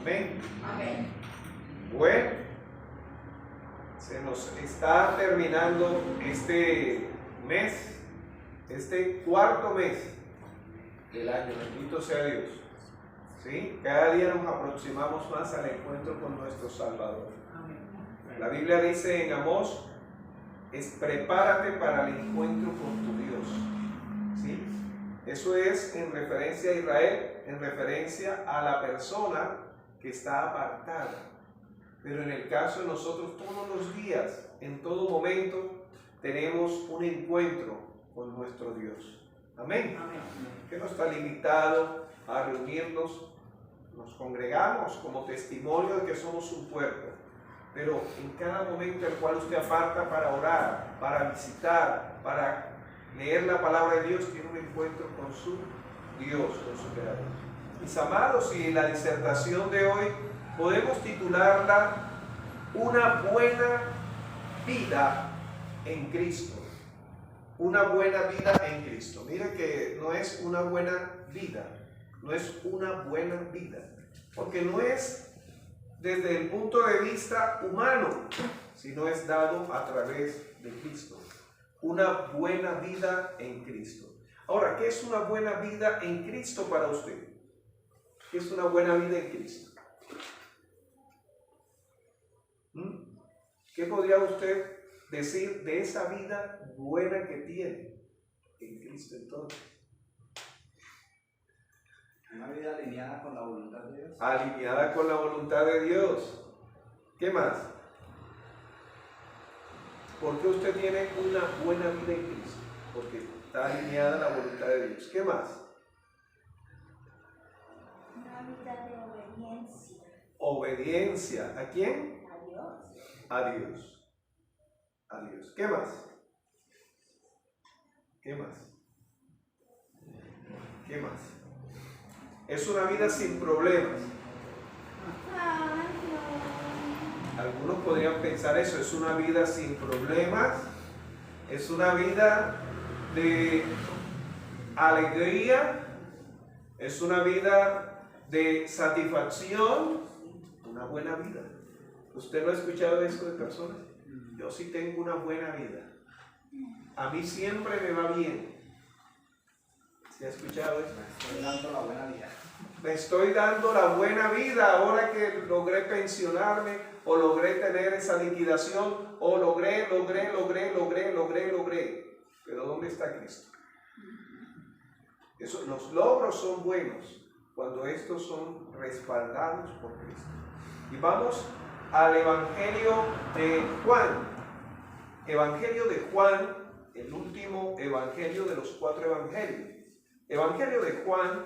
Amén. Amén. Bueno, se nos está terminando este mes, este cuarto mes del año. Bendito sea Dios. ¿Sí? Cada día nos aproximamos más al encuentro con nuestro Salvador. La Biblia dice en Amós, prepárate para el encuentro con tu Dios. ¿Sí? Eso es en referencia a Israel, en referencia a la persona que está apartada. Pero en el caso de nosotros, todos los días, en todo momento, tenemos un encuentro con nuestro Dios. Amén. Amén. Que no está limitado a reunirnos. Nos congregamos como testimonio de que somos un cuerpo, pero en cada momento el cual usted aparta para orar, para visitar, para leer la palabra de Dios, tiene un encuentro con su Dios, con su Creador. Mis amados, y la disertación de hoy podemos titularla Una buena vida en Cristo. Una buena vida en Cristo. Mire que no es una buena vida. No es una buena vida, porque no es desde el punto de vista humano, sino es dado a través de Cristo. Una buena vida en Cristo. Ahora, ¿qué es una buena vida en Cristo para usted? ¿Qué es una buena vida en Cristo? ¿Qué podría usted decir de esa vida buena que tiene en Cristo entonces? Una vida alineada con la voluntad de Dios. Alineada con la voluntad de Dios. ¿Qué más? ¿Por qué usted tiene una buena vida en Cristo? Porque está alineada a la voluntad de Dios. ¿Qué más? Una vida de obediencia. Obediencia. ¿A quién? A Dios. A Dios. A Dios. ¿Qué más? ¿Qué más? ¿Qué más? Es una vida sin problemas. Ay, no. Algunos podrían pensar eso, es una vida sin problemas, es una vida de alegría, es una vida de satisfacción, una buena vida. ¿Usted no ha escuchado eso de personas? Yo sí tengo una buena vida. A mí siempre me va bien. ¿Se ha escuchado eso? Estoy dando la buena vida. Me estoy dando la buena vida ahora que logré pensionarme o logré tener esa liquidación o logré. Pero ¿dónde está Cristo? Los logros son buenos cuando estos son respaldados por Cristo. Y vamos al Evangelio de Juan. Evangelio de Juan, el último evangelio de los 4 evangelios. Evangelio de Juan,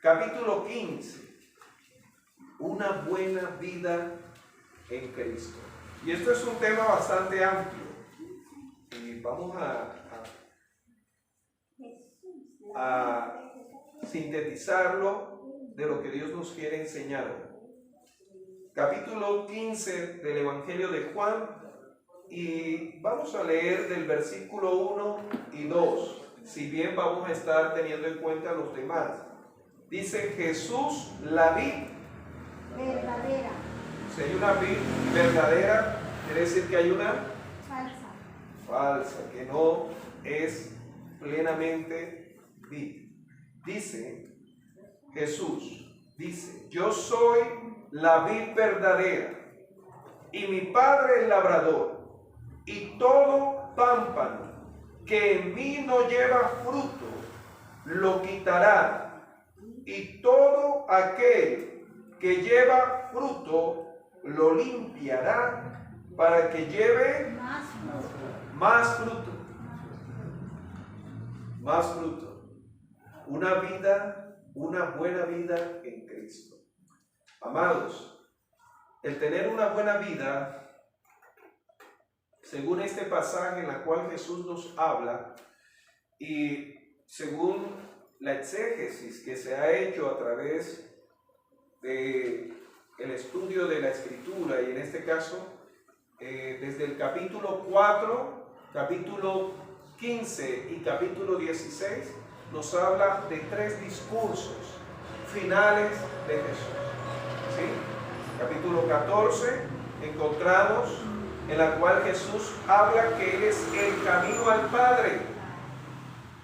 capítulo 15. Una buena vida en Cristo. Y esto es un tema bastante amplio. Y vamos a sintetizarlo de lo que Dios nos quiere enseñar. Capítulo 15 del Evangelio de Juan. Y vamos a leer del versículo 1 y 2. Si bien vamos a estar teniendo en cuenta los demás. Dice Jesús, la vid Verdadera. Si hay una vid verdadera, quiere decir que hay una Falsa. falsa, que no es plenamente vid. Dice Jesús, dice, yo soy la vid verdadera y mi Padre el labrador, y todo pámpano que en mí no lleva fruto, lo quitará, y todo aquel que lleva fruto, lo limpiará, para que lleve Más fruto. más fruto. Más fruto. Una vida, una buena vida en Cristo. Amados, el tener una buena vida, según este pasaje en la cual Jesús nos habla y según la exégesis que se ha hecho a través de el estudio de la Escritura, y en este caso desde el capítulo 4, capítulo 15 y capítulo 16 nos habla de 3 discursos finales de Jesús. ¿Sí? 14 encontramos en la cual Jesús habla que Él es el camino al Padre.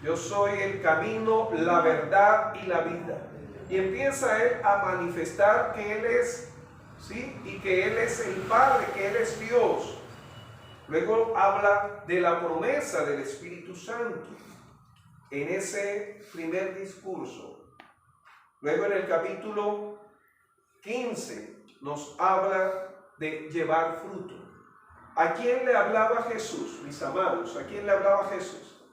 Yo soy el camino, la verdad y la vida. Y empieza Él a manifestar que Él es, ¿sí? Y que Él es el Padre, que Él es Dios. Luego habla de la promesa del Espíritu Santo en ese primer discurso. Luego en el capítulo 15 nos habla de llevar fruto. ¿A quién le hablaba Jesús, mis amados? ¿A quién le hablaba Jesús?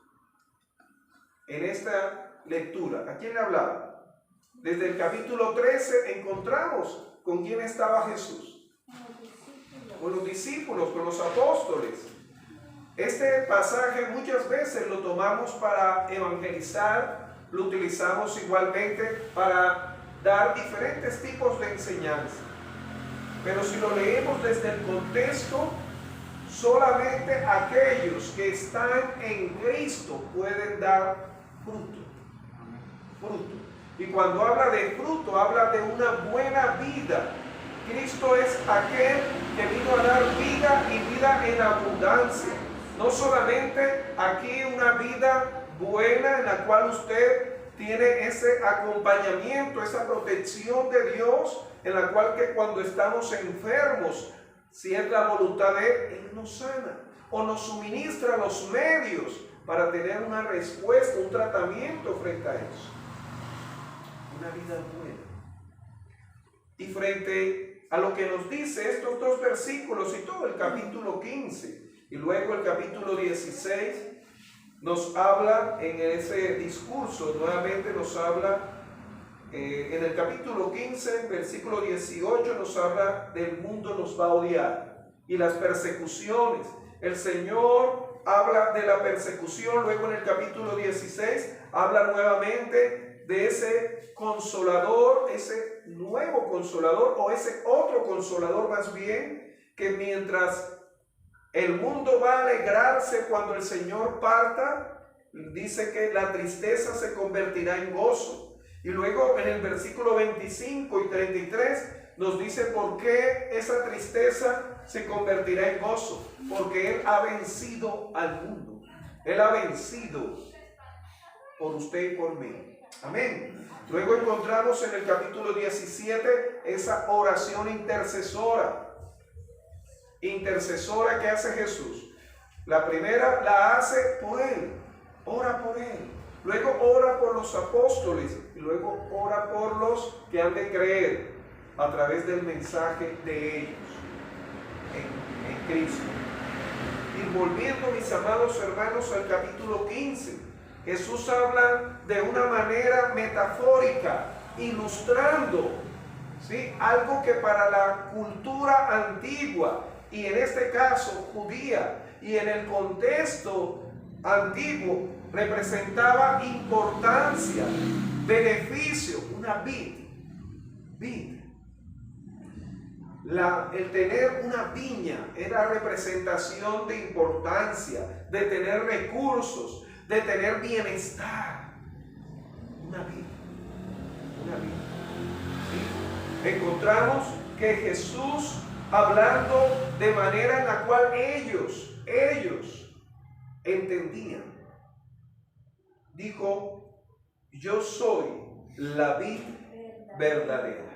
En esta lectura, ¿a quién le hablaba? Desde el capítulo 13 encontramos con quién estaba Jesús. Con los discípulos, con los apóstoles. Este pasaje muchas veces lo tomamos para evangelizar, lo utilizamos igualmente para dar diferentes tipos de enseñanza. Pero si lo leemos desde el contexto, solamente aquellos que están en Cristo pueden dar fruto. Fruto. Y cuando habla de fruto, habla de una buena vida. Cristo es aquel que vino a dar vida y vida en abundancia. No solamente aquí una vida buena en la cual usted tiene ese acompañamiento, esa protección de Dios, en la cual que cuando estamos enfermos, si es la voluntad de Él nos sana o nos suministra los medios para tener una respuesta, un tratamiento frente a eso. Una vida buena. Y frente a lo que nos dice estos dos versículos y todo el capítulo 15 y luego el capítulo 16 nos habla en ese discurso, nuevamente nos habla en el capítulo 15, versículo 18 nos habla del mundo nos va a odiar y las persecuciones. El Señor habla de la persecución, luego en el capítulo 16 habla nuevamente de ese consolador, ese nuevo consolador o ese otro consolador más bien, que mientras el mundo va a alegrarse cuando el Señor parta, dice que la tristeza se convertirá en gozo. Y luego en el versículo 25 y 33 nos dice por qué esa tristeza se convertirá en gozo. Porque Él ha vencido al mundo. Él ha vencido por usted y por mí. Amén. Luego encontramos en el capítulo 17 esa oración intercesora. Intercesora que hace Jesús. La primera la hace por Él. Ora por Él. Luego ora por los apóstoles. Y luego ora por los que han de creer a través del mensaje de ellos en Cristo. Y volviendo, mis amados hermanos, al capítulo 15, Jesús habla de una manera metafórica, ilustrando, ¿sí?, algo que para la cultura antigua, y en este caso judía, y en el contexto antiguo, representaba importancia, beneficio, una vid. El tener una viña era representación de importancia, de tener recursos, de tener bienestar. Una vida. ¿Sí? Encontramos que Jesús, hablando de manera en la cual ellos entendían, dijo: yo soy la vid verdadera.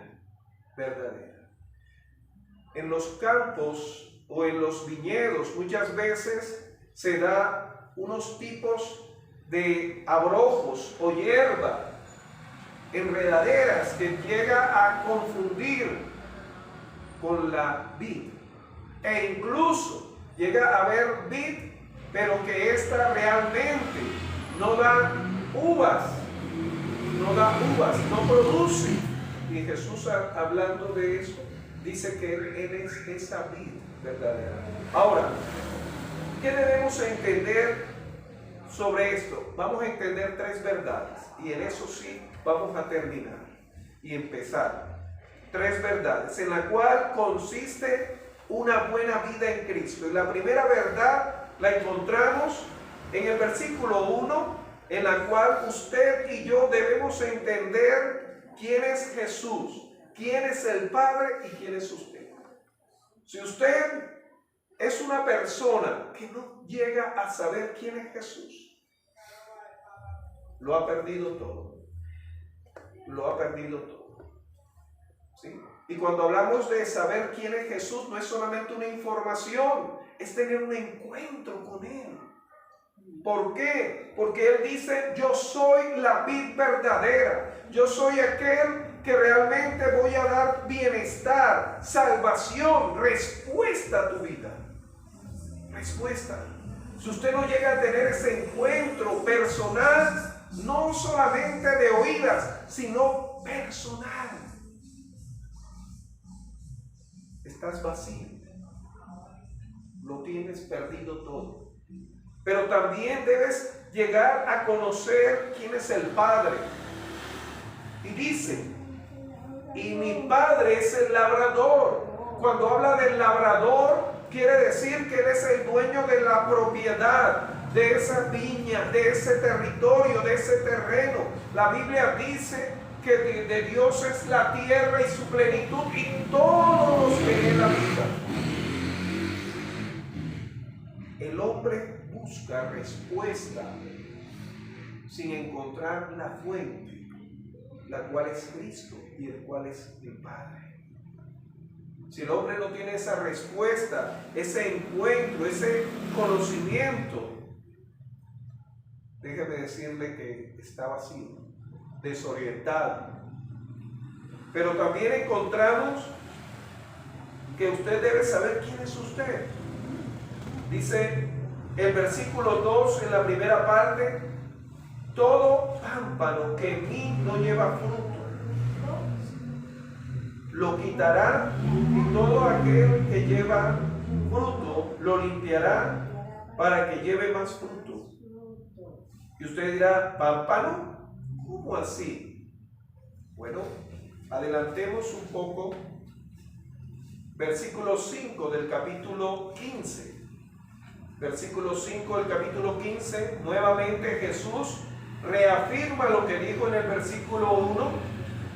En los campos o en los viñedos muchas veces se da unos tipos de abrojos o hierba, enredaderas, que llega a confundir con la vid, e incluso llega a haber vid, pero que ésta realmente no da uvas, no produce. Y Jesús, hablando de eso, dice que Él es esa vid verdadera. Ahora, ¿qué debemos entender sobre esto? Vamos a entender tres verdades, y en eso sí vamos a terminar y empezar. Tres verdades en la cual consiste una buena vida en Cristo. Y la primera verdad la encontramos en el versículo 1, en la cual usted y yo debemos entender quién es Jesús, quién es el Padre y quién es usted. Si usted es una persona que no llega a saber quién es Jesús, lo ha perdido todo. Lo ha perdido todo. ¿Sí? Y cuando hablamos de saber quién es Jesús, no es solamente una información, es tener un encuentro con Él. ¿Por qué? Porque Él dice, yo soy la vid verdadera. Yo soy aquel que realmente voy a dar bienestar, salvación, respuesta a tu vida. Respuesta. Si usted no llega a tener ese encuentro personal, no solamente de oídas, sino personal, estás vacío. Lo tienes perdido todo. Pero también debes llegar a conocer quién es el Padre. Y dice, y mi Padre es el labrador. Cuando habla del labrador, quiere decir que Él es el dueño de la propiedad, de esa viña, de ese territorio, de ese terreno. La Biblia dice que de Dios es la tierra y su plenitud y todos los que en la vida. El hombre busca respuesta sin encontrar la fuente, la cual es Cristo y el cual es el Padre. Si el hombre no tiene esa respuesta, ese encuentro, ese conocimiento, déjeme decirle que está vacío, desorientado. Pero también encontramos que usted debe saber quién es usted. Dice el versículo 2 en la primera parte, todo pámpano que en mí no lleva fruto, lo quitará, y todo aquel que lleva fruto lo limpiará para que lleve más fruto. Y usted dirá, ¿pámpano? ¿Cómo así? Bueno, adelantemos un poco. Versículo 5 del capítulo 15. Versículo 5 del capítulo 15, nuevamente Jesús reafirma lo que dijo en el versículo 1,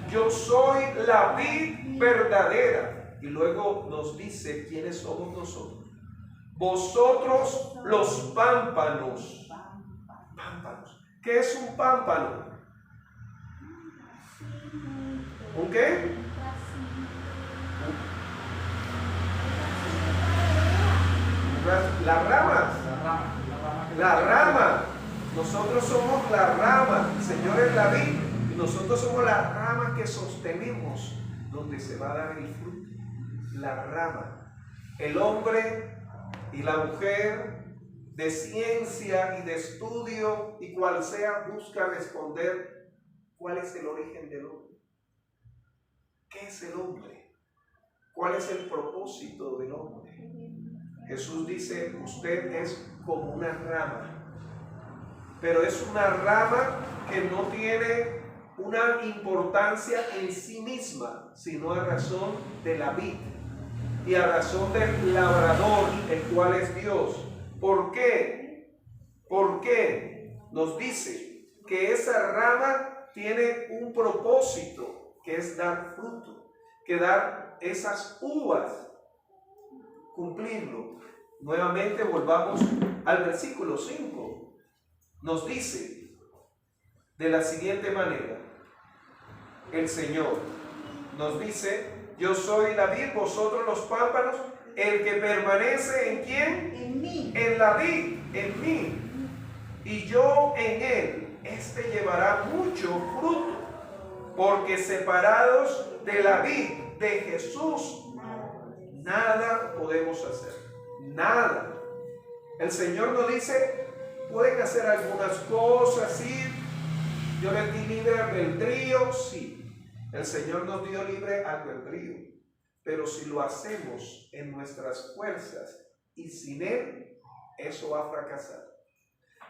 yo soy la vid verdadera. Y luego nos dice quiénes somos nosotros. Vosotros los pámpanos. Pámpanos. ¿Qué es un pámpano? ¿Un qué? Las ramas. La rama. Nosotros somos la rama. El Señor es la vid. Y nosotros somos la rama que sostenemos donde se va a dar el fruto. La rama. El hombre y la mujer de ciencia y de estudio y cual sea busca responder cuál es el origen del hombre. ¿Qué es el hombre? ¿Cuál es el propósito del hombre? Jesús dice, usted es como una rama, pero es una rama que no tiene una importancia en sí misma, sino a razón de la vid y a razón del labrador, el cual es Dios. ¿Por qué? Porque nos dice que esa rama tiene un propósito, que es dar fruto, que dar esas uvas, cumplirlo. Nuevamente volvamos al versículo 5. Nos dice de la siguiente manera, el Señor nos dice, yo soy la vid, vosotros los pámpanos, el que permanece en ¿quién? En mí. En la vid, en mí, y yo en él, este llevará mucho fruto, porque separados de la vid de Jesús, nada podemos hacer. Nada. El Señor nos dice, pueden hacer algunas cosas, sí. Yo les di libre albedrío, sí. El Señor nos dio libre albedrío. Pero si lo hacemos en nuestras fuerzas y sin Él, eso va a fracasar.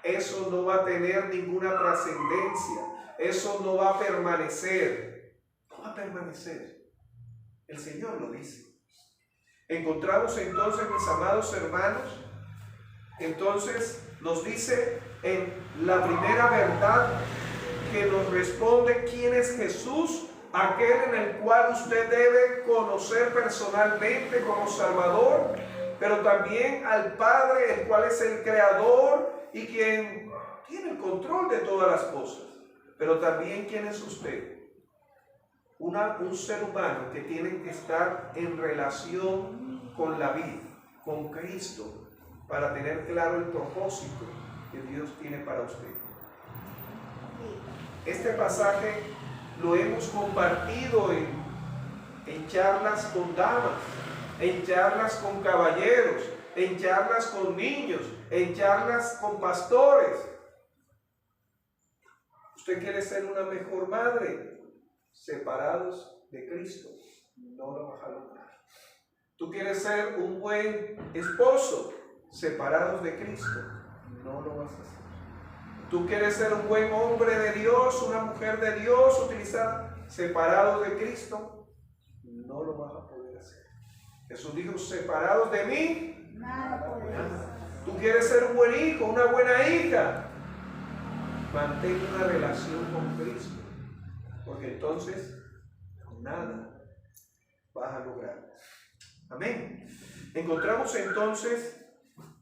Eso no va a tener ninguna trascendencia. Eso no va a permanecer. No va a permanecer. El Señor lo dice. Encontramos entonces, mis amados hermanos, entonces nos dice en la primera verdad que nos responde quién es Jesús aquel en el cual usted debe conocer personalmente como Salvador, pero también al Padre, el cual es el Creador y quien tiene el control de todas las cosas. Pero también, ¿quién es usted? Un ser humano que tiene que estar en relación con la vida, con Cristo, para tener claro el propósito que Dios tiene para usted. Este pasaje lo hemos compartido en charlas con damas, en charlas con caballeros, en charlas con niños, en charlas con pastores. ¿Usted quiere ser una mejor madre? Separados de Cristo, no lo vas a lograr. ¿Tú quieres ser un buen esposo? Separados de Cristo, no lo vas a hacer. ¿Tú quieres ser un buen hombre de Dios, una mujer de Dios, utilizar separados de Cristo? No lo vas a poder hacer. Jesús dijo, separados de mí, Nada podemos. ¿tú quieres ser un buen hijo, una buena hija? Mantén una relación con Cristo, porque entonces nada vas a lograr. Amén. Encontramos entonces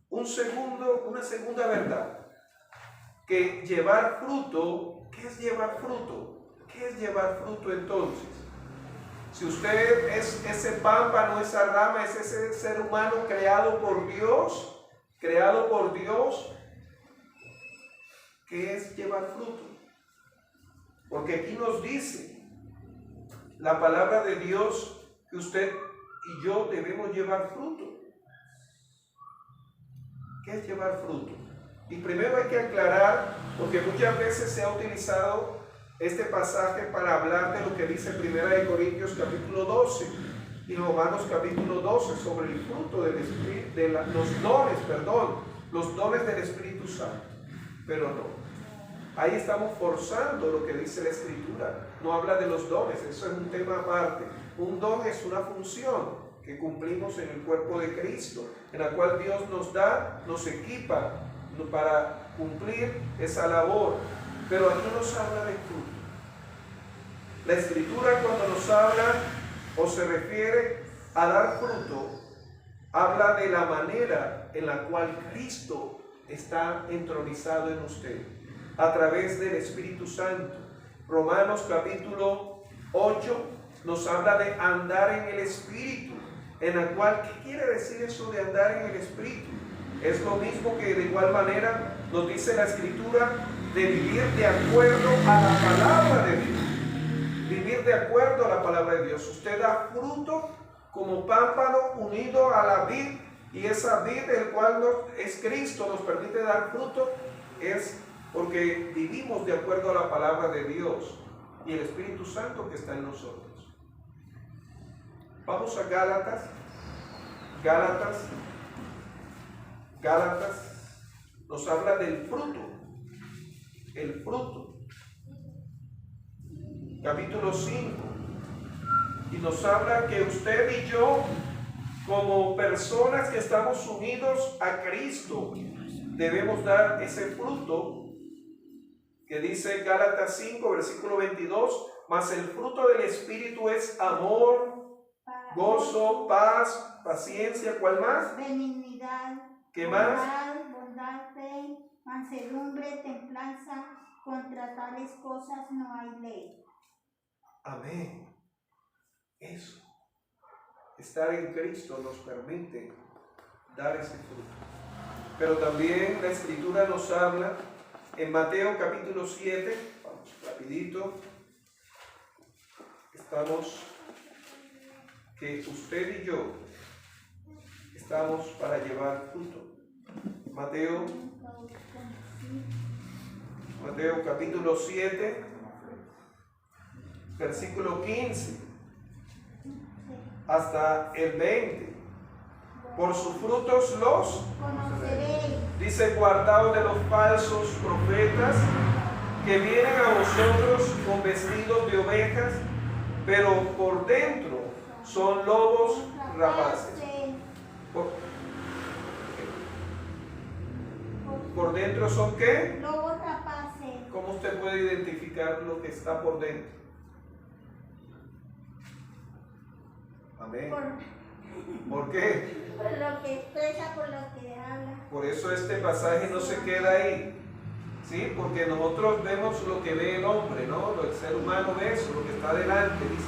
una segunda verdad, que llevar fruto. ¿Qué es llevar fruto? ¿Qué es llevar fruto entonces? Si usted es ese pámpano, esa rama, es ese ser humano creado por Dios, ¿qué es llevar fruto? Porque aquí nos dice la palabra de Dios que usted y yo debemos llevar fruto. ¿Qué es llevar fruto? Y primero hay que aclarar, porque muchas veces se ha utilizado este pasaje para hablar de lo que dice 1 Corintios capítulo 12 y Romanos capítulo 12 sobre el fruto del Espíritu, los dones del Espíritu Santo. Pero no. Ahí estamos forzando lo que dice la Escritura. No habla de los dones, eso es un tema aparte. Un don es una función que cumplimos en el cuerpo de Cristo, en la cual Dios nos equipa para cumplir esa labor. Pero aquí nos habla de fruto. La Escritura, cuando nos habla o se refiere a dar fruto, habla de la manera en la cual Cristo está entronizado en usted, a través del Espíritu Santo. Romanos capítulo 8 nos habla de andar en el Espíritu, en la cual, ¿qué quiere decir eso de andar en el Espíritu? Es lo mismo que de igual manera nos dice la Escritura de vivir de acuerdo a la palabra de Dios. Vivir de acuerdo a la palabra de Dios. Usted da fruto como pámpano unido a la vid, y esa vid, el cual es Cristo, nos permite dar fruto, es porque vivimos de acuerdo a la palabra de Dios y el Espíritu Santo que está en nosotros. Vamos a Gálatas nos habla del fruto, el fruto, capítulo 5, y nos habla que usted y yo, como personas que estamos unidos a Cristo, debemos dar ese fruto que dice Gálatas 5, versículo 22, mas el fruto del Espíritu es amor, gozo, paz, paciencia, ¿cuál más? Benignidad. ¿Qué más? Bondad, fe, mansedumbre, templanza. Contra tales cosas no hay ley. Amén. Eso. Estar en Cristo nos permite dar ese fruto. Pero también la Escritura nos habla en Mateo capítulo 7, vamos rapidito, que usted y yo estamos para llevar fruto. Mateo capítulo 7, versículo 15 hasta el 20. Por sus frutos los Conoceréis. dice, guardaos de los falsos profetas que vienen a vosotros con vestidos de ovejas, pero por dentro son lobos rapaces. ¿Por dentro son qué? Lobos rapaces. ¿Cómo usted puede identificar lo que está por dentro? Amén. por ¿Por qué? lo que expresa, por lo que habla. Por eso este pasaje no se queda ahí. ¿Sí? Porque nosotros vemos lo que ve el hombre, ¿no? El ser humano ve eso, lo que está delante. Dice,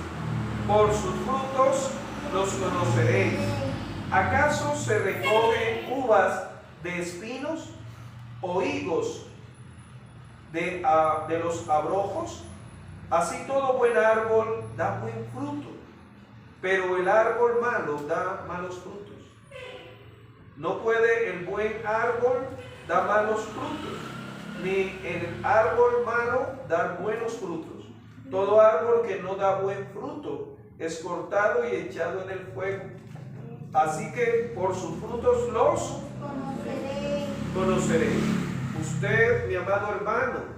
por sus frutos los conoceréis. ¿Acaso se recogen uvas de espinos o higos de los abrojos? Así todo buen árbol da buen fruto, pero el árbol malo da malos frutos. No puede el buen árbol dar malos frutos, ni el árbol malo dar buenos frutos. Todo árbol que no da buen fruto es cortado y echado en el fuego. Así que por sus frutos los conoceréis. Usted, mi amado hermano,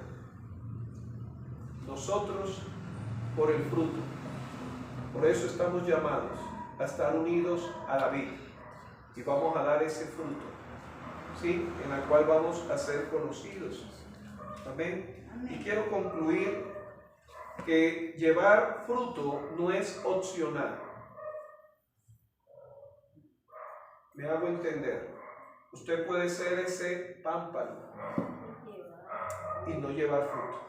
nosotros por el fruto. Por eso estamos llamados a estar unidos a la vid y vamos a dar ese fruto, ¿sí? En la cual vamos a ser conocidos. Amén. Y quiero concluir que llevar fruto no es opcional. Me hago entender. Usted puede ser ese pámpano y no llevar fruto.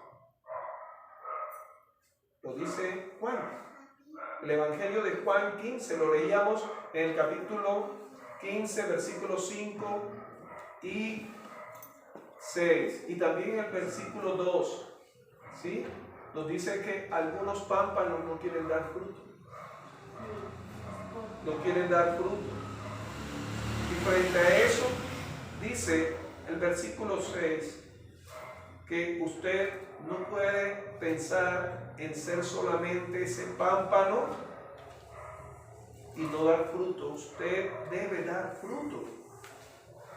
Lo dice Juan. El Evangelio de Juan 15 lo leíamos en el capítulo 15, versículos 5 y 6. Y también el versículo 2. ¿Sí? Nos dice que algunos pámpanos no quieren dar fruto. No quieren dar fruto. Y frente a eso, dice el versículo 6, que usted no puede pensar en ser solamente ese pámpano y no dar fruto. Usted debe dar fruto.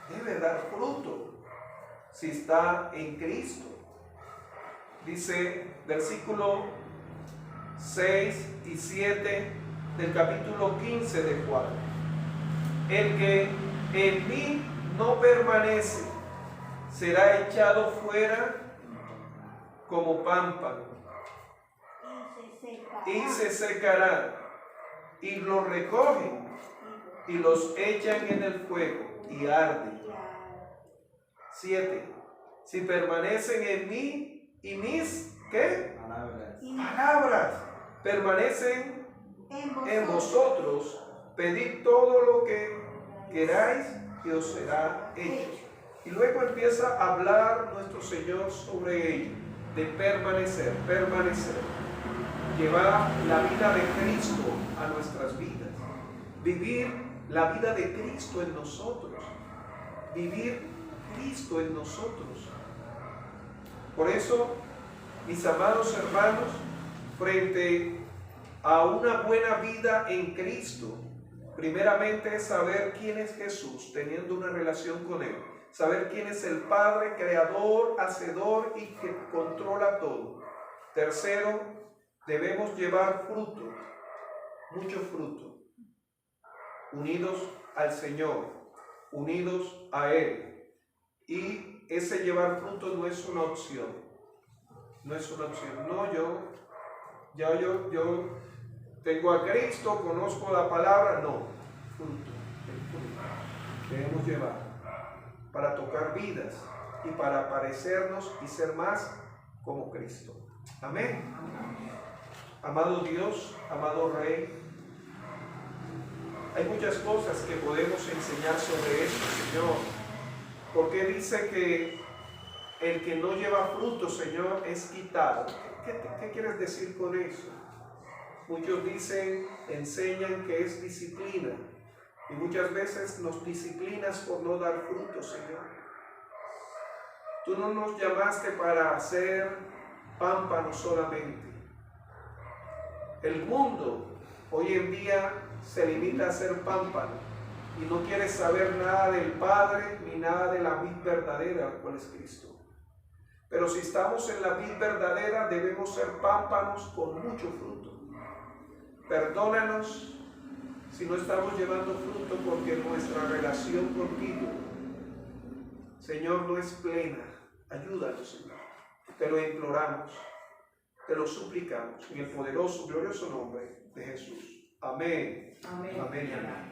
Debe dar fruto si está en Cristo. Dice versículo 6 y 7 del capítulo 15 de Juan: el que en mí no permanece será echado fuera como pámpano y se secará, y los recogen y los echan en el fuego y arden. 7. Si permanecen en mí y mis, ¿qué? Palabras permanecen en vosotros, pedid todo lo que queráis y os será hecho. Y luego empieza a hablar nuestro Señor sobre ello, de permanecer, llevar la vida de Cristo a nuestras vidas, vivir la vida de Cristo en nosotros, vivir Cristo en nosotros. Por eso, mis amados hermanos, frente a una buena vida en Cristo, primeramente es saber quién es Jesús, teniendo una relación con Él. Saber quién es el Padre, creador, hacedor y que controla todo. Tercero, debemos llevar fruto, mucho fruto, unidos al Señor, unidos a Él. Y ese llevar fruto no es una opción. No es una opción. No, yo tengo a Cristo, conozco la palabra. No, fruto, el fruto debemos llevar para tocar vidas y para parecernos y ser más como Cristo. Amén. Amado Dios, amado Rey, hay muchas cosas que podemos enseñar sobre esto, Señor, porque dice que el que no lleva fruto, Señor, es quitado. ¿Qué quieres decir con eso? Muchos dicen, enseñan que es disciplina. Y muchas veces nos disciplinas por no dar fruto, Señor. Tú no nos llamaste para hacer pámpanos solamente. El mundo hoy en día se limita a ser pámpano y no quiere saber nada del Padre ni nada de la vid verdadera, cual es Cristo. Pero si estamos en la vid verdadera, debemos ser pámpanos con mucho fruto. Perdónanos si no estamos llevando fruto, porque nuestra relación contigo, Señor, no es plena. Ayúdanos, Señor. Te lo imploramos, te lo suplicamos, en el poderoso, glorioso nombre de Jesús. Amén. Amén. Amén, hermano.